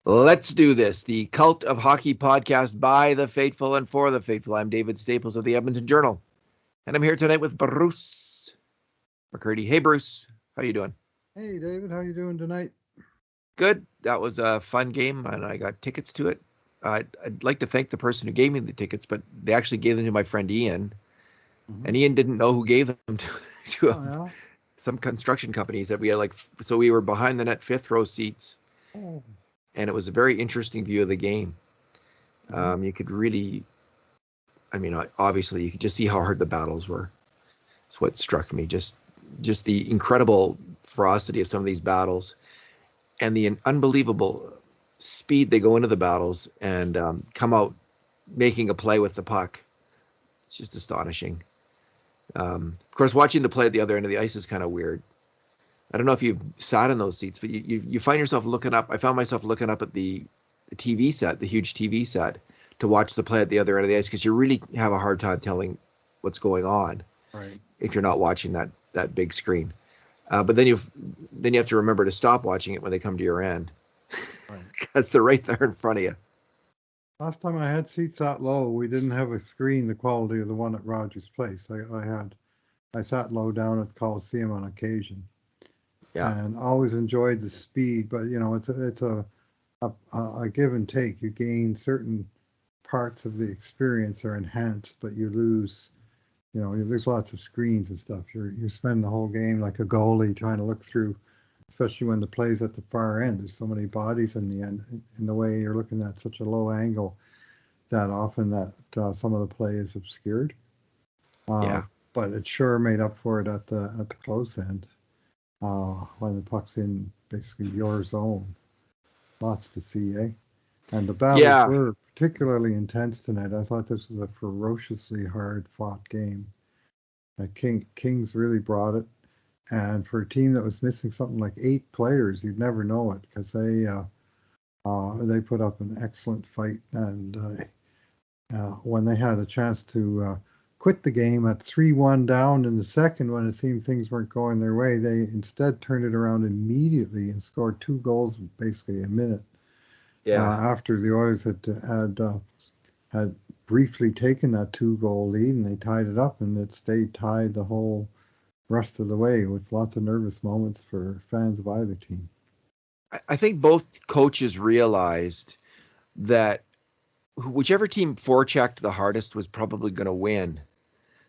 Let's do this. The Cult of Hockey podcast by the faithful and for the faithful. I'm David Staples of the Edmonton Journal, and I'm here tonight with Bruce McCurdy. Hey, Bruce. How you doing? Hey, David. How you doing tonight? Good. That was a fun game, and I got tickets to it. I'd like to thank the person who gave me the tickets, but they actually gave them to my friend Ian, Mm-hmm. and Ian didn't know who gave them to Oh, yeah. some construction companies that we had so we were behind the net fifth row seats, Oh. and it was a very interesting view of the game. Mm-hmm. You could really, I mean, obviously you could just see how hard the battles were. It's what struck me. Just the incredible ferocity of some of these battles and the unbelievable speed they go into the battles and come out making a play with the puck. It's just astonishing. Of course, watching the play at the other end of the ice is kind of weird. I don't know if you've sat in those seats, but you find yourself looking up. I found myself looking up at the TV set, the huge TV set, to watch the play at the other end of the ice because you really have a hard time telling what's going on Right. if you're not watching that big screen. But then you have to remember to stop watching it when they come to your end Right. because they're right there in front of you. Last time I had seats that low, we didn't have a screen the quality of the one at Rogers Place. I sat low down at the Coliseum on occasion, Yeah, and always enjoyed the speed. But it's a give and take. You gain certain parts of the experience are enhanced, but you lose. There's lots of screens and stuff. You spend the whole game like a goalie trying to look through, especially when the play's at the far end. There's so many bodies in the end, in the way you're looking at such a low angle that often that some of the play is obscured. Uh, yeah, but it sure made up for it at the close end when the puck's in basically your zone. Lots to see, eh? And the battles yeah. were particularly intense tonight. I thought this was a ferociously hard fought game. Kings really brought it. And for a team that was missing something like 8 players, you'd never know it because they put up an excellent fight. And when they had a chance to quit the game at 3-1 down in the second, when it seemed things weren't going their way, they instead turned it around immediately and scored 2 goals in basically a minute Yeah. after the Oilers had briefly taken that 2-goal lead, and they tied it up, and it stayed tied the whole rest of the way with lots of nervous moments for fans of either team. I think both coaches realized that whichever team forechecked the hardest was probably going to win.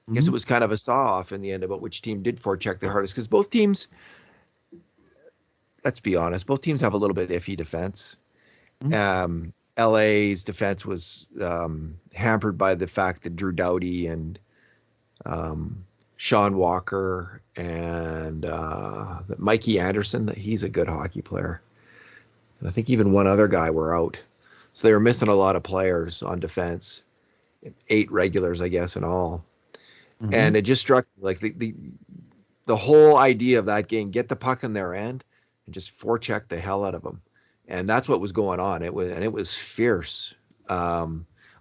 I guess Mm-hmm. it was kind of a saw-off in the end about which team did forecheck the hardest because both teams, let's be honest, both teams have a little bit iffy defense. LA's defense was hampered by the fact that Drew Doughty and Sean Walker and Mikey Anderson, he's a good hockey player. And I think even one other guy were out. So they were missing a lot of players on defense, 8 regulars, I guess, in all. Mm-hmm. And it just struck me like the whole idea of that game, get the puck in their end and just forecheck the hell out of them. And that's what was going on. It was fierce. I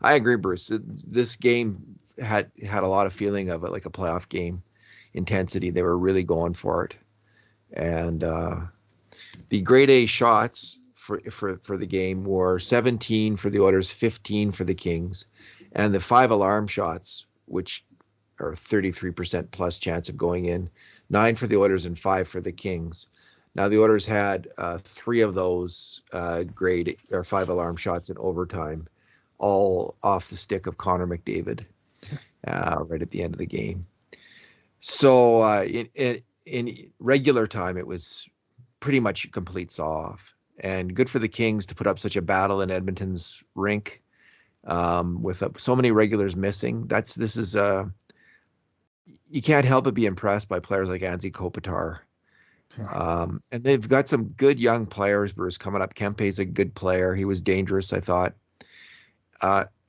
agree, Bruce. This game had a lot of feeling of it, like a playoff game intensity. They were really going for it. And the grade A shots for the game were 17 for the Oilers, 15 for the Kings, and the 5 alarm shots, which are 33% plus chance of going in, 9 for the Oilers and 5 for the Kings. Now the Oilers had 3 of those grade or 5 alarm shots in overtime, all off the stick of Connor McDavid right at the end of the game. So in regular time, it was pretty much a complete saw-off. And good for the Kings to put up such a battle in Edmonton's rink with so many regulars missing. You can't help but be impressed by players like Anze Kopitar. And they've got some good young players, Bruce, coming up. Kempe's a good player. He was dangerous, I thought.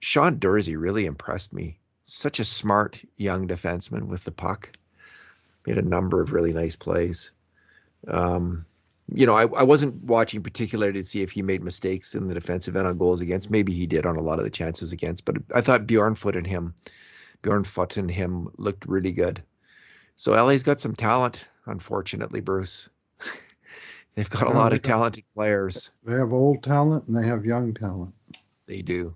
Sean Dursey really impressed me. Such a smart young defenseman with the puck. Made a number of really nice plays. I wasn't watching particularly to see if he made mistakes in the defensive end on goals against. Maybe he did on a lot of the chances against, but I thought Bjorn Foot and him looked really good. So LA's got some talent, unfortunately, Bruce. They've got a Yeah, lot of talented players. they have old talent and they have young talent. They do.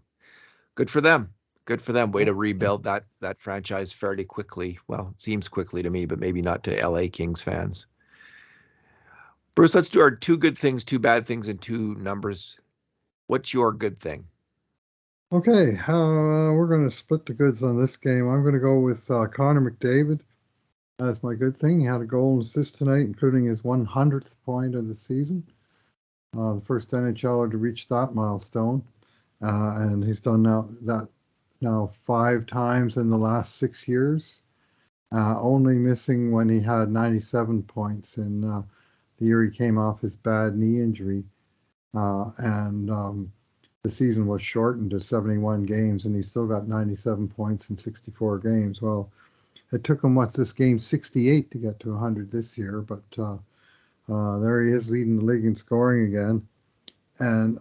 Good for them. Good for them. Way Yep. to rebuild that franchise fairly quickly. Well, it seems quickly to me, but maybe not to LA Kings fans. Bruce, let's do our two good things, two bad things, and two numbers. What's your good thing? Okay, we're going to split the goods on this game. I'm going to go with Connor McDavid as my good thing. He had a goal and assist tonight, including his 100th point of the season. The first NHLer to reach that milestone, and he's done now 5 times in the last 6 years. Only missing when he had 97 points in the year he came off his bad knee injury, and the season was shortened to 71 games, and he still got 97 points in 64 games. Well, it took him, this game 68 to get to 100 this year, but there he is leading the league in scoring again. And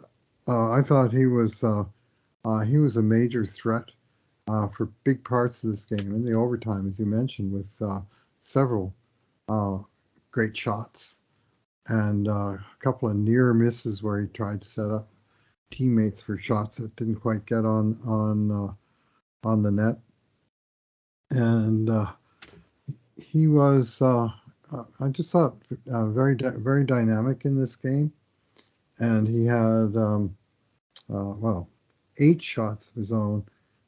I thought he was a major threat for big parts of this game in the overtime, as you mentioned, with several great shots and a couple of near misses where he tried to set up teammates for shots that didn't quite get on the net. And he was, I just thought, very dynamic in this game. And he had, 8 shots of his own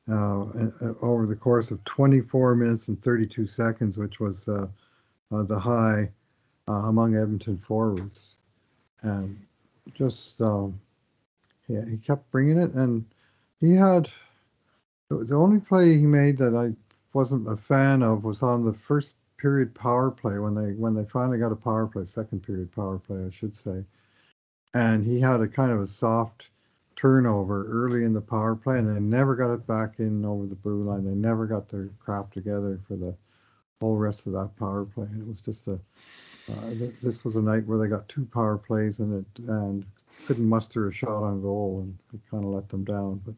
over the course of 24 minutes and 32 seconds, which was the high among Edmonton forwards. And just, he kept bringing it. And he had, the only play he made that I wasn't a fan of was on the first period power play when they finally got a power play, second period power play, I should say. And he had a kind of a soft turnover early in the power play, and they never got it back in over the blue line. They never got their crap together for the whole rest of that power play. And it was just this was a night where they got 2 power plays in it and couldn't muster a shot on goal, and it kind of let them down. But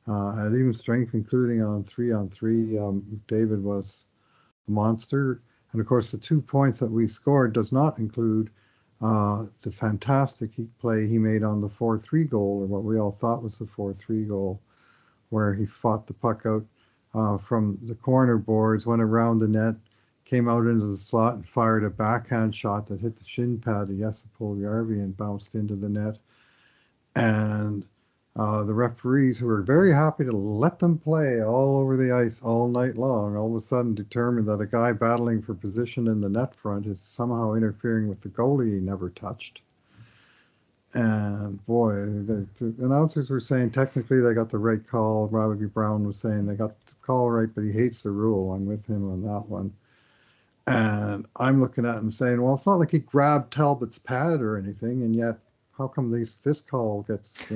at even strength, including on 3-on-3, David was a monster. And of course, the 2 points that we scored does not include the fantastic play he made on the 4-3 goal, or what we all thought was the 4-3 goal, where he fought the puck out from the corner boards, went around the net, came out into the slot, and fired a backhand shot that hit the shin pad of Jesse Puljujärvi and bounced into the net. And the referees, who were very happy to let them play all over the ice all night long, all of a sudden determined that a guy battling for position in the net front is somehow interfering with the goalie he never touched. And boy, the announcers were saying technically they got the right call. Robbie Brown was saying they got the call right, but he hates the rule. I'm with him on that one. And I'm looking at him saying, well, it's not like he grabbed Talbot's pad or anything, and yet how come this call gets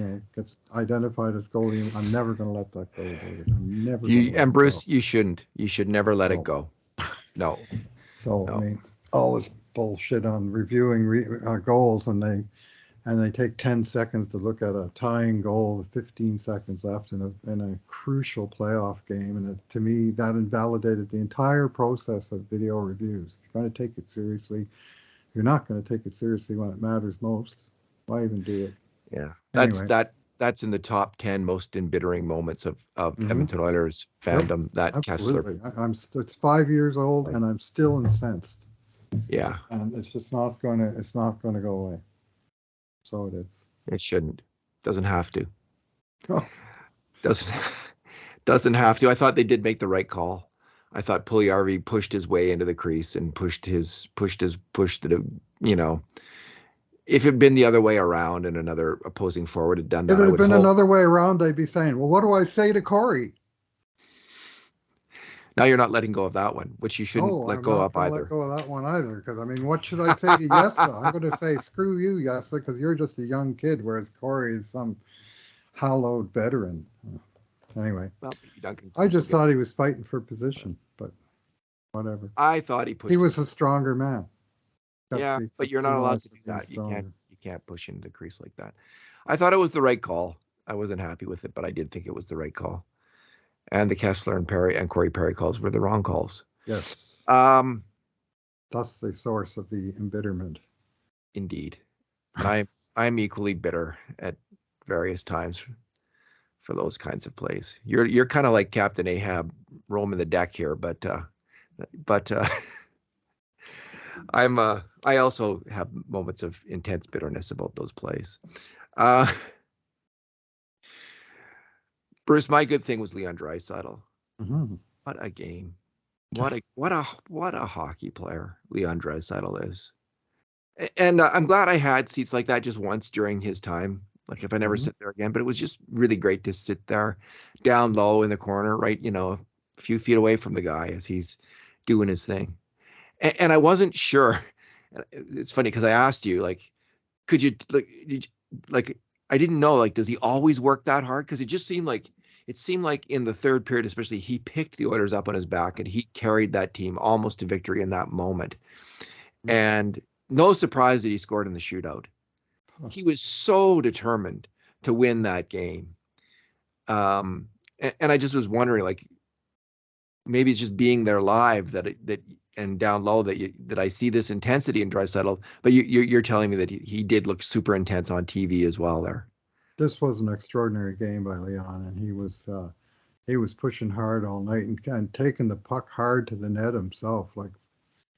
identified as goalie? I'm never going to let that go, David. I'm never. And Bruce, you shouldn't. You should never let it go. No. So no. I mean, all this bullshit on reviewing goals, and they take 10 seconds to look at a tying goal with 15 seconds left in a crucial playoff game, and to me that invalidated the entire process of video reviews. If you're going to take it seriously, you're not going to take it seriously when it matters most. Why even do it? Yeah, that's in the top 10 most embittering moments of Edmonton Oilers fandom. Yep, that absolutely. Kessler. It's 5 years old, and I'm still incensed. Yeah, and it's just not going to go away. So it is. It shouldn't. Doesn't have to. Oh. Doesn't have to. I thought they did make the right call. I thought Puljujärvi pushed his way into the crease and pushed it. You know, if it had been the other way around and another opposing forward had done that, if it had been another way around, they'd be saying, "Well, what do I say to Corey?" Now you're not letting go of that one, which you shouldn't let go of either. Let go of that one either, because I mean, what should I say to Yessa? I'm going to say, "Screw you, Yessa," because you're just a young kid, whereas Corey is some hallowed veteran. Anyway, well, I just thought he was fighting for position, but whatever. I thought he was a stronger man. Yeah, but you're not allowed to do that. You can't push into the crease like that. I thought it was the right call. I wasn't happy with it, but I did think it was the right call. And the Kessler and Corey Perry calls were the wrong calls. Yes. That's the source of the embitterment. Indeed. And I'm equally bitter at various times for those kinds of plays. You're kind of like Captain Ahab roaming the deck here, but I also have moments of intense bitterness about those plays. Uh, Bruce, my good thing was Leon Draisaitl. Mm-hmm. What a game! What a hockey player Leon Draisaitl is. And I'm glad I had seats like that just once during his time. Like if I never Mm-hmm. sit there again, but it was just really great to sit there down low in the corner, right, a few feet away from the guy as he's doing his thing. And I wasn't sure. It's funny because I asked you, like, could you like I didn't know, like, does he always work that hard? Because it seemed like in the third period, especially, he picked the Oilers up on his back and he carried that team almost to victory in that moment. And no surprise that he scored in the shootout. He was so determined to win that game. And I just was wondering, like, maybe it's just being there live that and down low that I see this intensity in Draisaitl. But you're telling me that he did look super intense on TV as well there. This was an extraordinary game by Leon, and he was pushing hard all night and taking the puck hard to the net himself, like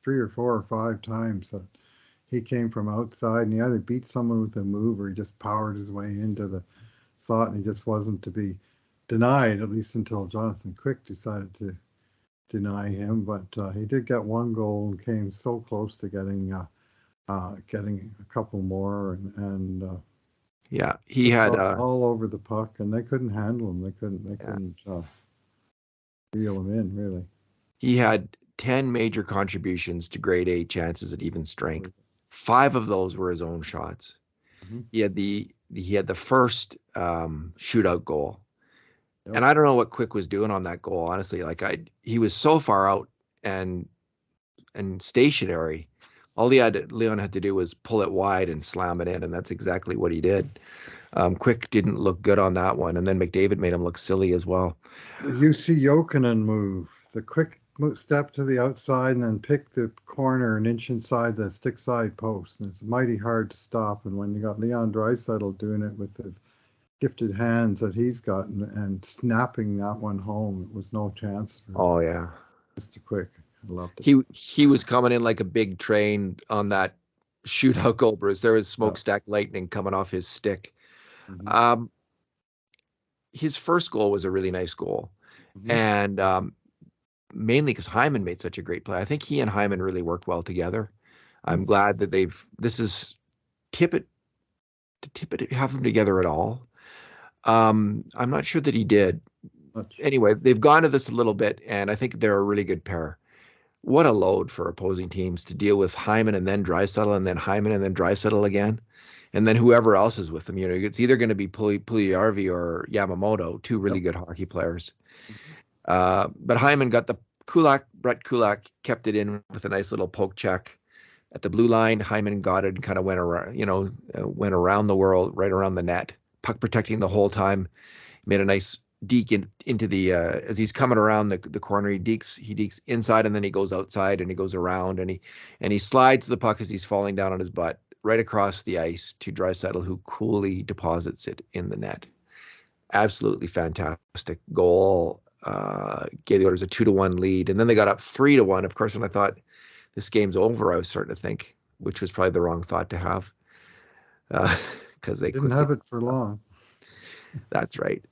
3 or 4 or 5 times. He came from outside, and he either beat someone with a move or he just powered his way into the slot, and he just wasn't to be denied, at least until Jonathan Quick decided to deny him. But he did get one goal and came so close to getting a couple more, and Yeah, he just had all over the puck, and they couldn't handle him. They yeah, couldn't reel him in, really. he had 10 major contributions to grade A chances at even strength. 5 of those were his own shots. Mm-hmm. He had the first shootout goal. Yep. And I don't know what Quick was doing on that goal, honestly. Like he was so far out and stationary. All Leon had to do was pull it wide and slam it in, and that's exactly what he did. Quick didn't look good on that one, and then McDavid made him look silly as well. The UC Jokinen move, the quick step to the outside and then pick the corner an inch inside the stick side post. And it's mighty hard to stop. And when you got Leon Draisaitl doing it with the gifted hands that he's got and snapping that one home, it was no chance for Oh yeah, Mr. Quick. I loved it. he was coming in like a big train on that shootout goal, Bruce. There was Yeah. smokestack lightning coming off his stick. Mm-hmm. Um, his first goal was a really nice goal, Mm-hmm. and mainly because Hyman made such a great play. I think he and Hyman really worked well together. I'm glad that this is Tippett, did Tippett have them together at all? I'm not sure that he did. Much. Anyway, they've gone to this a little bit, and I think they're a really good pair. What a load for opposing teams to deal with Hyman and then Draisaitl and then Hyman and then Draisaitl again. And then whoever else is with them, it's either going to be Puljujärvi or Yamamoto, two really Yep. good hockey players. Mm-hmm. But Hyman got Brett Kulak kept it in with a nice little poke check at the blue line. Hyman got it and kind of went around, went around the world, right around the net, puck protecting the whole time. Made a nice deke into the as he's coming around the corner. He dekes inside and then he goes outside and he goes around and he slides the puck as he's falling down on his butt right across the ice to Draisaitl, who coolly deposits it in the net. Absolutely fantastic goal. Gave the Oilers a 2-1 lead, and then they got up 3-1. Of course, when I thought this game's over, I was starting to think, which was probably the wrong thought to have, because they Didn't quickly. have it for long. That's right.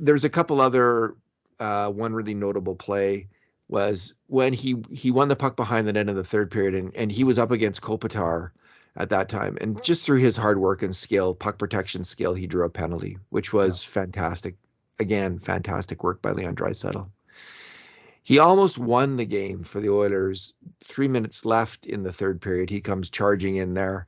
There's a couple other. One really notable play was when he won the puck behind the net in the third period, and he was up against Kopitar at that time, and just through his hard work and skill, puck protection skill, he drew a penalty, which Yeah. was fantastic. Again, fantastic work by Leon Draisaitl. He almost won the game for the Oilers. 3 minutes left in the third period. He comes charging in there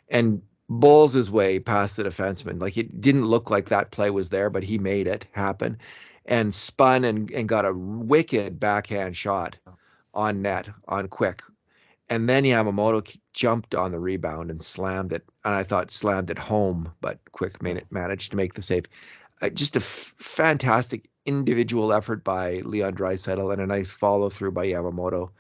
and bowls his way past the defenseman. Like, it didn't look like that play was there, but he made it happen and spun and got a wicked backhand shot on net on Quick. And then Yamamoto jumped on the rebound and slammed it. And I thought slammed it home, but Quick managed to make the save. Just a fantastic individual effort by Leon Draisaitl and a nice follow through by Yamamoto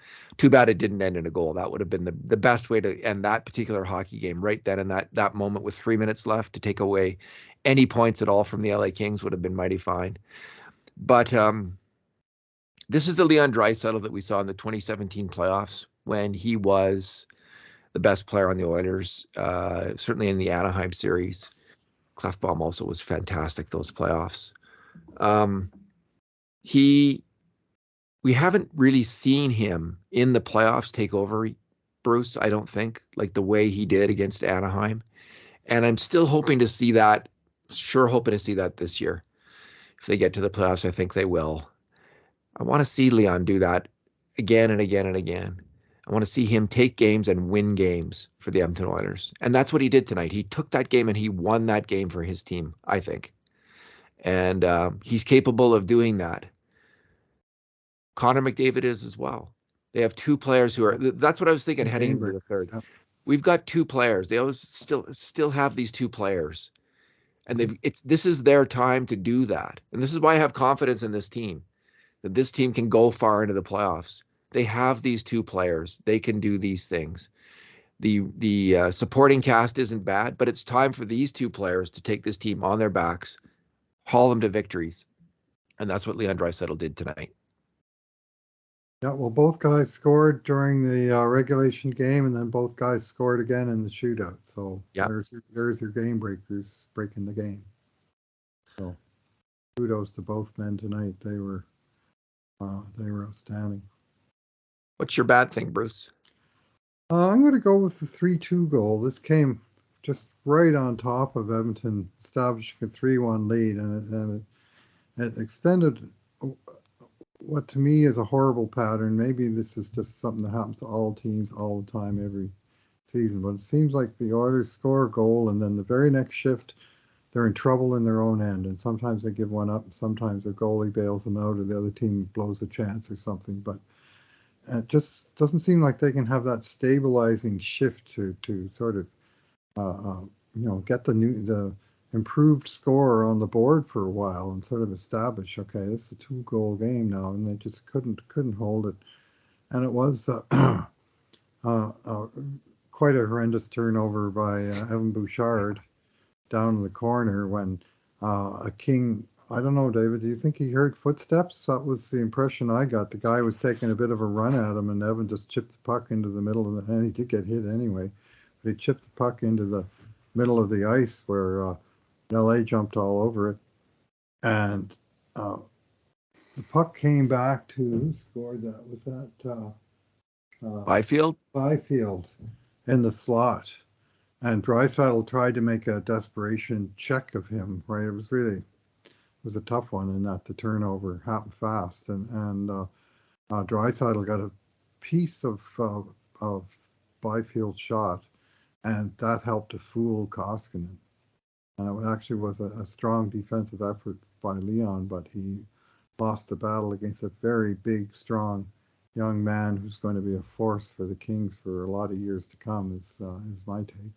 Too bad it didn't end in a goal. That would have been the best way to end that particular hockey game right then, in that moment with 3 minutes left. To take away any points at all from the LA Kings would have been mighty fine. But this is the Leon Draisaitl that we saw in the 2017 playoffs when he was the best player on the Oilers, certainly in the Anaheim series. Clefbaum also was fantastic those playoffs. We haven't really seen him in the playoffs take over, Bruce, I don't think, like the way he did against Anaheim. And I'm still hoping to see that, hoping to see that this year. If they get to the playoffs, I think they will. I want to see Leon do that again and again and again. I want to see him take games and win games for the Edmonton Oilers. And that's what he did tonight. He took that game and he won that game for his team, I think. And he's capable of doing that. Connor McDavid is as well. They have two players who are. That's what I was thinking heading into the third. Yep. We've got two players. They always still have these two players, and this is their time to do that. And this is why I have confidence in this team, that this team can go far into the playoffs. They have these two players. They can do these things. The supporting cast isn't bad, but it's time for these two players to take this team on their backs, haul them to victories, and that's what Leon Draisaitl did tonight. Yeah, well, both guys scored during the regulation game, and then both guys scored again in the shootout. So yeah, there's your game breakers breaking the game. So kudos to both men tonight. They were outstanding. What's your bad thing, Bruce? I'm going to go with the 3-2 goal. This came just right on top of Edmonton establishing a 3-1 lead, and it extended what to me is a horrible pattern. Maybe this is just something that happens to all teams all the time every season, but it seems like the Oilers score a goal and then the very next shift they're in trouble in their own end, and sometimes they give one up, sometimes their goalie bails them out or the other team blows a chance or something, but it just doesn't seem like they can have that stabilizing shift to sort of get the improved score on the board for a while and sort of establish, okay, this is a 2-goal game now, and they just couldn't hold it. And it was quite a horrendous turnover by Evan Bouchard down in the corner when a King, I don't know, David, do you think he heard footsteps? That was the impression I got. The guy was taking a bit of a run at him, and Evan just chipped the puck into the middle of the, and he did get hit anyway, but he chipped the puck into the middle of the ice where LA jumped all over it, and the puck came back to, who scored that? Was that Byfield? Byfield in the slot, and Draisaitl tried to make a desperation check of him. Right, it was a tough one in that the turnover happened fast, and Draisaitl got a piece of Byfield's shot, and that helped to fool Koskinen. And it actually was a strong defensive effort by Leon, but he lost the battle against a very big, strong young man who's going to be a force for the Kings for a lot of years to come, is my take.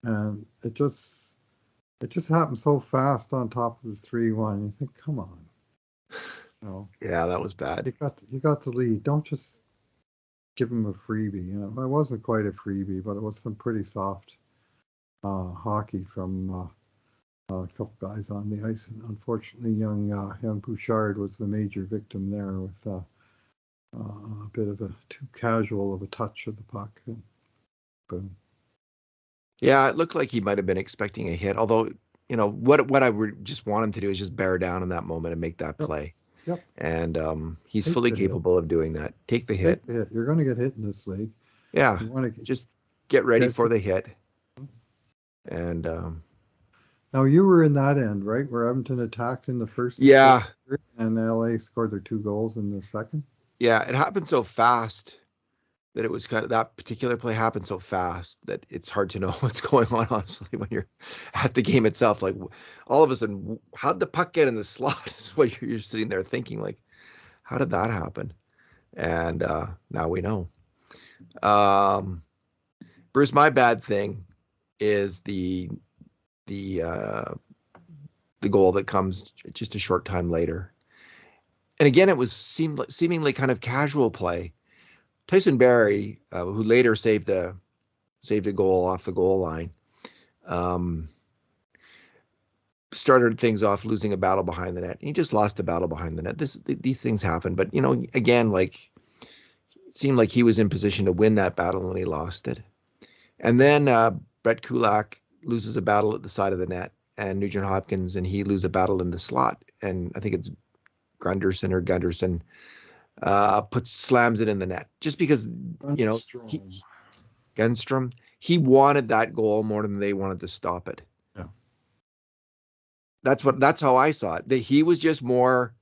And it just happened so fast on top of the 3-1. You think, come on. Yeah, that was bad. You got the lead. Don't just give him a freebie. It wasn't quite a freebie, but it was some pretty soft hockey from a couple guys on the ice, and unfortunately, young Bouchard was the major victim there with a bit of a too casual of a touch of the puck, and boom. Yeah, it looked like he might have been expecting a hit. Although, what I would just want him to do is just bear down in that moment and make that play. Yep. And he's fully capable of doing that. Take the hit. You're going to get hit in this league. Yeah. You want to just get ready for the hit. And now you were in that end, right, where Edmonton attacked in the first. Yeah. And LA scored their 2 goals in the second. Yeah, it happened so fast that it was that particular play happened so fast that it's hard to know what's going on, honestly, when you're at the game itself. Like, all of a sudden, how'd the puck get in the slot is what you're sitting there thinking, like, how did that happen? And now we know. Bruce, my bad thing is the goal that comes just a short time later. And again, it was seemingly kind of casual play. Tyson Barrie, who later saved a goal off the goal line, um, started things off losing a battle behind the net. He just lost a battle behind the net. These things happen, but again, like it seemed like he was in position to win that battle when he lost it. And then Brett Kulak loses a battle at the side of the net, and Nugent Hopkins and he lose a battle in the slot, and I think it's Gunderson slams it in the net just because Lundstrom. Gunstrom, he wanted that goal more than they wanted to stop it. Yeah. That's how I saw it. That he was just more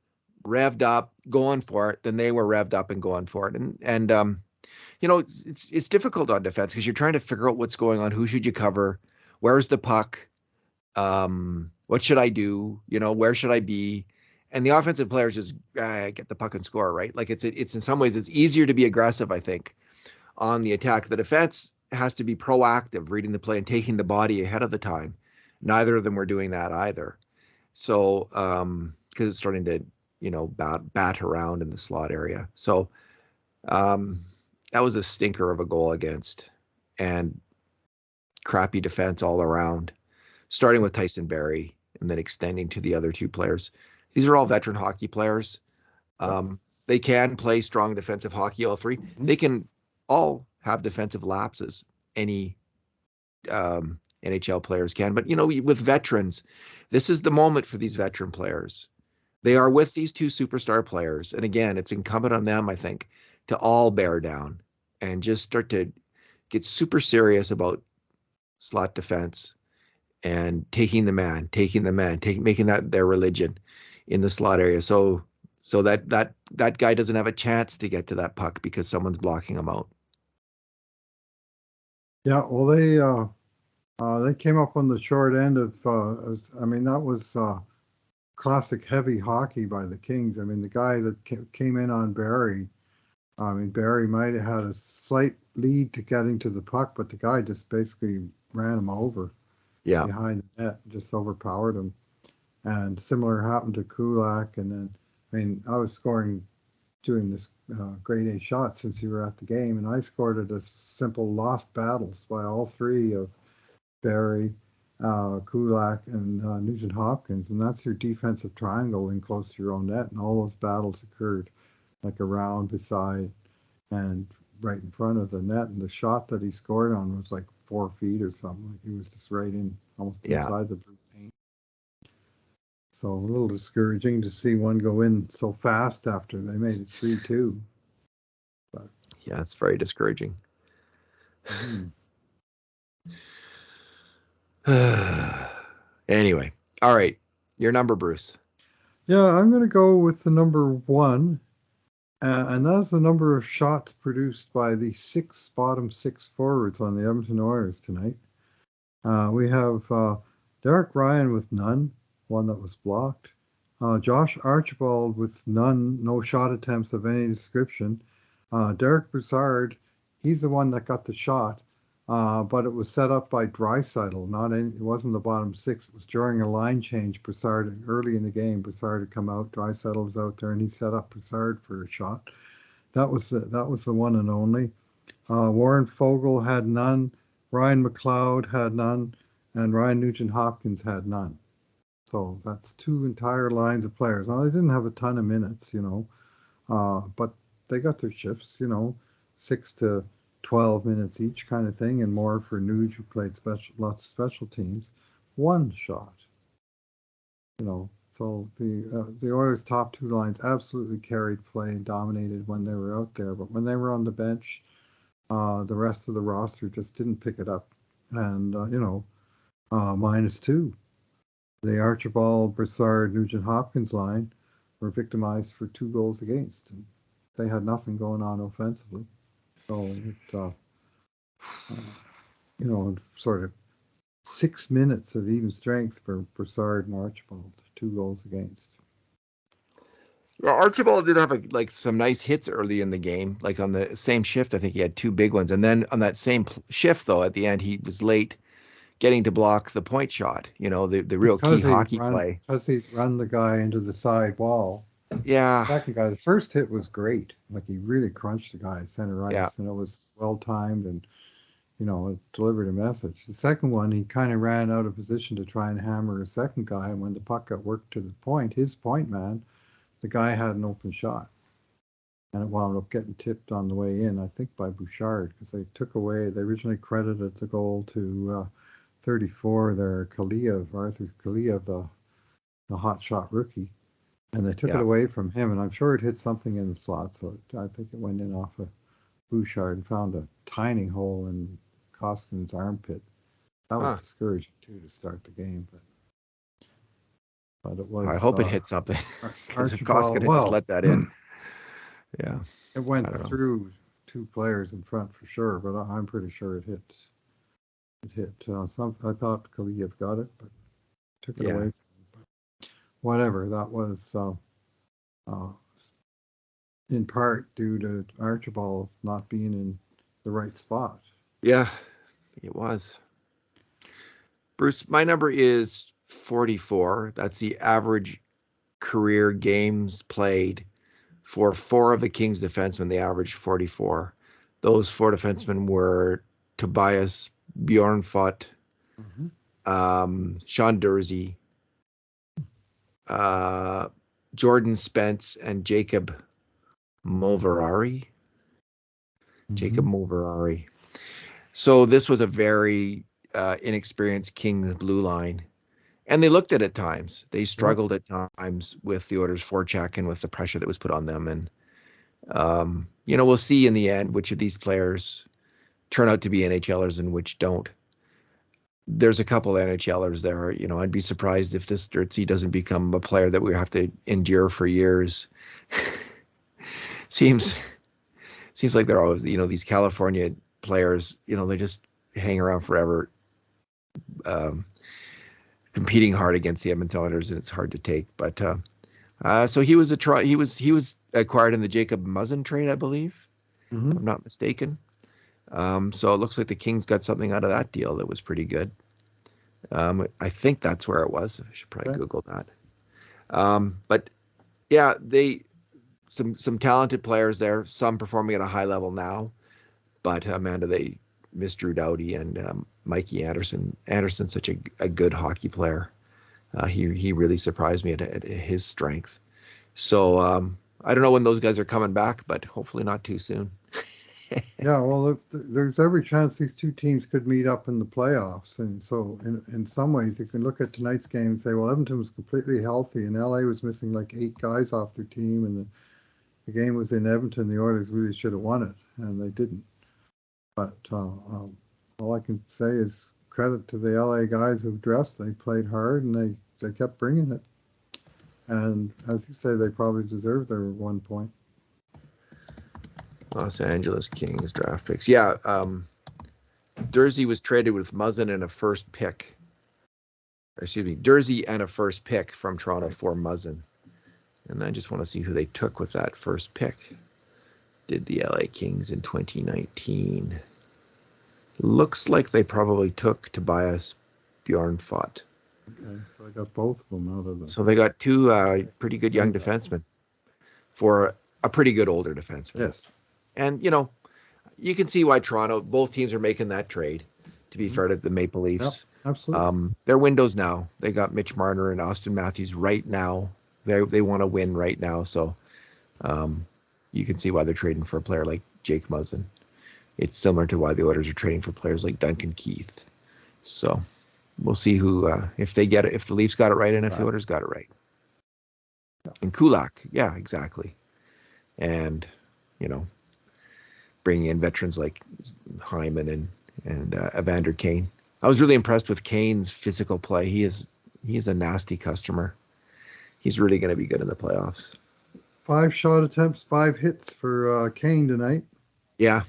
revved up, going for it than they were revved up and going for it. And it's difficult on defense because you're trying to figure out what's going on. Who should you cover? Where's the puck? What should I do? Where should I be? And the offensive players just get the puck and score, right? Like it's in some ways it's easier to be aggressive, I think, on the attack. The defense has to be proactive, reading the play and taking the body ahead of the time. Neither of them were doing that either. So, because it's starting to, bat around in the slot area. So, that was a stinker of a goal against, and crappy defense all around, starting with Tyson Barrie and then extending to the other two players. These are all veteran hockey players. They can play strong defensive hockey, all three. Mm-hmm. They can all have defensive lapses. Any NHL players can. But, with veterans, this is the moment for these veteran players. They are with these two superstar players. And again, it's incumbent on them, I think, to all bear down and just start to get super serious about slot defense and taking the man, making that their religion in the slot area. So that guy doesn't have a chance to get to that puck because someone's blocking him out. Yeah, well, they came up on the short end of. That was classic heavy hockey by the Kings. I mean, the guy that came in on Barrie. Barrie might have had a slight lead to getting to the puck, but the guy just basically ran him over. Yeah. Behind the net, just overpowered him. And similar happened to Kulak. And then, I was doing this grade A shot since you were at the game, and I scored at a simple lost battles by all three of Barrie, Kulak, and Nugent Hopkins. And that's your defensive triangle in close to your own net. And all those battles occurred like around, beside, and right in front of the net. And the shot that he scored on was like 4 feet or something. Like he was just right in, almost inside the blue paint. So a little discouraging to see one go in so fast after they made it 3-2. But yeah, it's very discouraging. Anyway, all right, your number, Bruce. Yeah, I'm going to go with the number 1. And that's the number of shots produced by the bottom six forwards on the Edmonton Oilers tonight. We have Derek Ryan with none, one that was blocked. Josh Archibald with none, no shot attempts of any description. Derek Brassard, he's the one that got the shot, but it was set up by Draisaitl. It wasn't the bottom six. It was during a line change. Brassard, early in the game, Brassard had come out. Draisaitl was out there, and he set up Brassard for a shot. That was the one and only. Warren Fogle had none. Ryan McLeod had none, and Ryan Nugent-Hopkins had none. So that's 2 entire lines of players. Now, they didn't have a ton of minutes, but they got their shifts, 6 to 12 minutes each kind of thing, and more for Nuge, who played lots of special teams. 1 shot, So the Oilers' top 2 lines absolutely carried play and dominated when they were out there, but when they were on the bench, the rest of the roster just didn't pick it up, and -2. The Archibald, Brassard, Nugent-Hopkins line were victimized for 2 goals against, and they had nothing going on offensively. So sort of 6 minutes of even strength for Brassard and Archibald, 2 goals against. Well, Archibald did have some nice hits early in the game. Like on the same shift, I think he had 2 big ones. And then on that same shift, though, at the end, he was late getting to block the point shot. The real key hockey play. Because he run the guy into the side wall. Yeah, Second guy, the first hit was great. Like he really crunched the guy center yeah, ice, and it was well timed, and it delivered a message. The second one, he kind of ran out of position to try and hammer a second guy, and when the puck got worked to the point, his point man, the guy had an open shot, and it wound up getting tipped on the way in, I think by Bouchard, because they originally credited the goal to 34 there, Arthur Kaliev, the hot shot rookie, and they took it yeah. away from him, and I'm sure it hit something in the slot, so I think it went in off of Bouchard and found a tiny hole in Koskin's armpit. That was Huh. discouraging too to start the game, but it I was hope it hit something because if Koskinen Archibald. had just Well, let that in, yeah, it I went don't know. through two players in front for sure, but I'm pretty sure it hit. It hit some. I thought Kaliev got it, but took it Yeah, away. But whatever. That was uh, in part due to Archibald not being in the right spot. yeah, it was. Bruce, my number is 44. That's the average career games played for four of the Kings defensemen. They averaged 44. Those four defensemen were Tobias Bjornfot, Mm-hmm. Sean Dursey, uh, Jordan Spence, and Moverari. Jacob Mm-hmm. Moverari. So this was a very inexperienced Kings blue line. And they looked at times. They Yep. struggled at times with the Oilers forecheck and with the pressure that was put on them. And we'll see in the end which of these players turn out to be NHLers and which don't. There's a couple NHLers there. I'd be surprised if this Dirtsy doesn't become a player that we have to endure for years. seems seems like they're always, these California players, they just hang around forever, um, competing hard against the Edmonton Oilers, and it's hard to take. But so he was acquired in the Jacob Muzzin trade, I believe, if Mm-hmm. I'm not mistaken. So it looks like the Kings got something out of that deal that was pretty good. I think that's where it was. I should probably Okay. Google that. But yeah, they some talented players there. Some performing at a high level now. But Amanda, they missed Drew Doughty and Mikey Anderson. Anderson's such a good hockey player. He really surprised me at his strength. So I don't know when those guys are coming back, but hopefully not too soon. Yeah, well, there's every chance these two teams could meet up in the playoffs, and so in some ways you can look at tonight's game and say, well, Edmonton was completely healthy, and LA was missing like 8 guys off their team, and the game was in Edmonton. The Oilers really should have won it, and they didn't. But all I can say is credit to the LA guys who dressed. They played hard, and they kept bringing it. And as you say, they probably deserved their 1 point. Los Angeles Kings draft picks. Yeah, Dursey was traded with Muzzin and a first pick. Or excuse me, Dursey and a first pick from Toronto Right. for Muzzin. And I just want to see who they took with that first pick. Did the LA Kings in 2019? Looks like they probably took Tobias Bjornfot. Okay, so I got both of them out of the So they got two pretty good young young guys. defensemen for a pretty good older defenseman. Yes. And, you can see why Toronto, both teams are making that trade, to be Mm-hmm. fair to the Maple Yep. Leafs. Absolutely. Their windows now. They got Mitch Marner and Austin Matthews right now. They want to win right now. So um, you can see why they're trading for a player like Jake Muzzin. It's similar to why the Oilers are trading for players like Duncan Keith. So we'll see who, if they get it, if the Leafs got it right and if the Right. Oilers got it right. Yeah. And Kulak, yeah, exactly. And, you know, bringing in veterans like Hyman and Evander Kane. I was really impressed with Kane's physical play. He is a nasty customer. He's really going to be good in the playoffs. 5 shot attempts, 5 hits for Kane tonight. Yeah,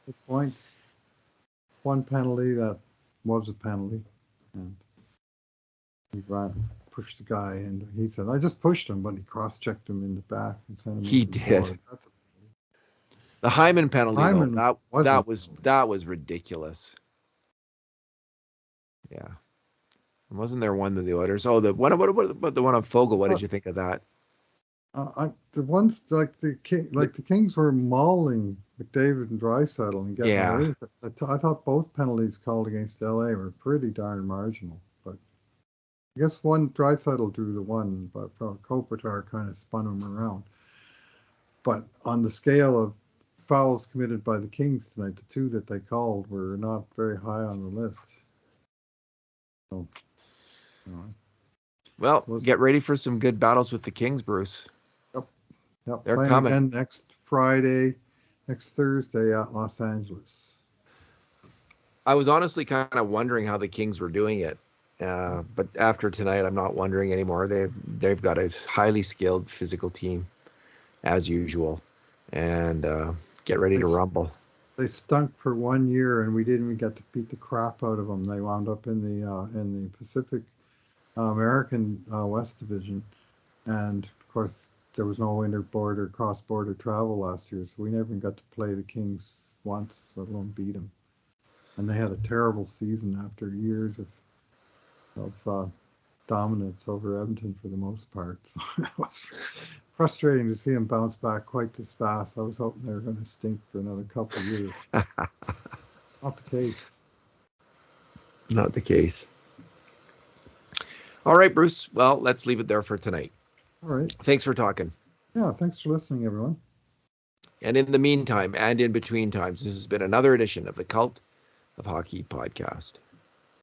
6 points, 1 penalty. That was a penalty. And he pushed the guy, and he said, I just pushed him, but he cross-checked him in the back and sent him he into the did. boards. That's The Hyman penalty though, Hyman that wasn't that a was penalty. that was ridiculous. Yeah, wasn't there one of the Oilers? Oh, the one. What about the one on Fogle? What did But you think of that? The ones like the Kings were mauling McDavid and Draisaitl and getting Yeah. away with it. I thought both penalties called against LA were pretty darn marginal, but I guess one Draisaitl drew the one, but Kopitar kind of spun him around. But on the scale of fouls committed by the Kings tonight, the two that they called were not very high on the list. So, Well, get ready for some good battles with the Kings, Bruce. Yep, They're playing coming. again next Thursday at Los Angeles. I was honestly kind of wondering how the Kings were doing it. But after tonight, I'm not wondering anymore. They've got a highly skilled physical team as usual, and get ready They to rumble. they stunk for 1 year, and we didn't even get to beat the crap out of them. They wound up in the Pacific American West Division, and of course there was no inter-border, cross-border travel last year, so we never even got to play the Kings once, let alone beat them. And they had a terrible season after years of dominance over Edmonton for the most part. So it was frustrating to see them bounce back quite this fast. I was hoping they were going to stink for another couple of years. Not the case. Not the case. All right, Bruce. Well, let's leave it there for tonight. All right. Thanks for talking. Yeah, thanks for listening, everyone. And in the meantime, and in between times, this has been another edition of the Cult of Hockey podcast.